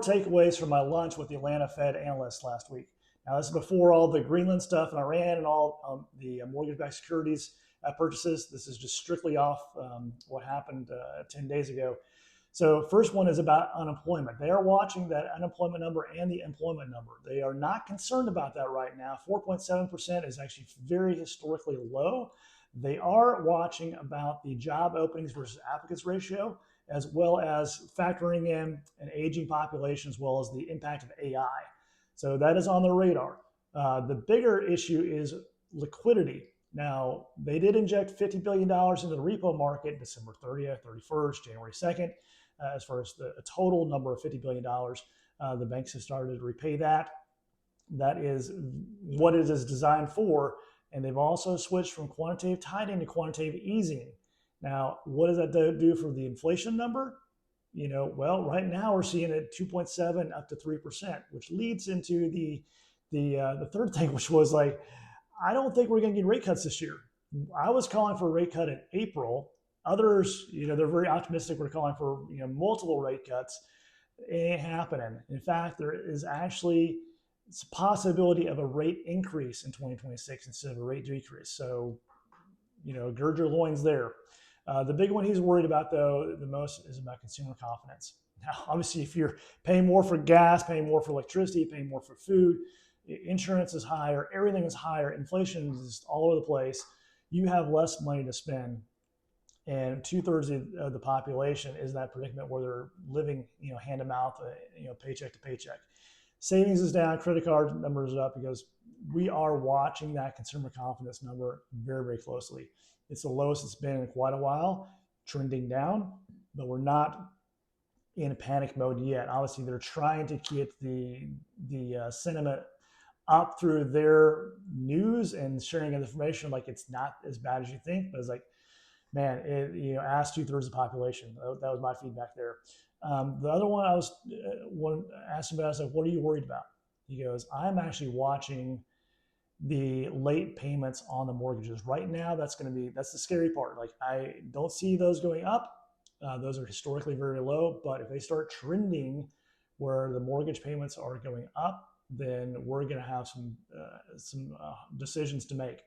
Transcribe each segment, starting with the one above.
Takeaways from my lunch with the Atlanta Fed analyst last week. Now, this is before all the Greenland stuff in Iran and all the mortgage-backed securities purchases. This is just strictly off what happened 10 days ago. So first one is about unemployment. They are watching that unemployment number and the employment number. They are not concerned about that right now. 4.7% is actually very historically low. They are watching about the job openings versus applicants ratio, as well as factoring in an aging population, as well as the impact of AI. So that is on the radar. The bigger issue is liquidity. Now, they did inject $50 billion into the repo market December 30th, 31st, January 2nd. As far as the total number of $50 billion, the banks have started to repay that. That is what it is designed for. And they've also switched from quantitative tightening to quantitative easing. Now, what does that do for the inflation number? Well, right now we're seeing it 2.7 up to 3%, which leads into the third thing, which was like, I don't think we're going to get rate cuts this year. I was calling for a rate cut in April. Others, they're very optimistic. We're calling for multiple rate cuts. It ain't happening. In fact, there is actually a possibility of a rate increase in 2026 instead of a rate decrease. So, gird your loins there. The big one he's worried about, though, the most is about consumer confidence. Now, obviously, if you're paying more for gas, paying more for electricity, paying more for food, insurance is higher, everything is higher, inflation is all over the place, you have less money to spend. And 2/3 of the population is in that predicament where they're living, hand to mouth, paycheck to paycheck. Savings is down, credit card numbers are up because we are watching that consumer confidence number very, very closely. It's the lowest it's been in quite a while, trending down, but we're not in panic mode yet. Obviously, they're trying to keep the sentiment up through their news and sharing of information like it's not as bad as you think, but it's like, man, ask 2/3 of the population. That was my feedback there. The other one I was asking about, I was like, what are you worried about? He goes, I'm actually watching the late payments on the mortgages. Right now, that's the scary part. Like, I don't see those going up. Those are historically very low, but if they start trending where the mortgage payments are going up, then we're going to have some decisions to make.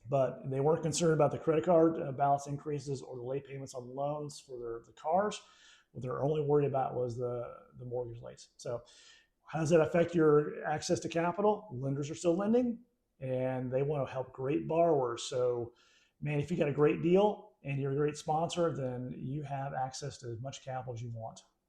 But they weren't concerned about the credit card balance increases or the late payments on loans for the cars. What they're only worried about was the mortgage rates. So how does that affect your access to capital? Lenders are still lending, and they want to help great borrowers. So, man, if you got a great deal and you're a great sponsor, then you have access to as much capital as you want.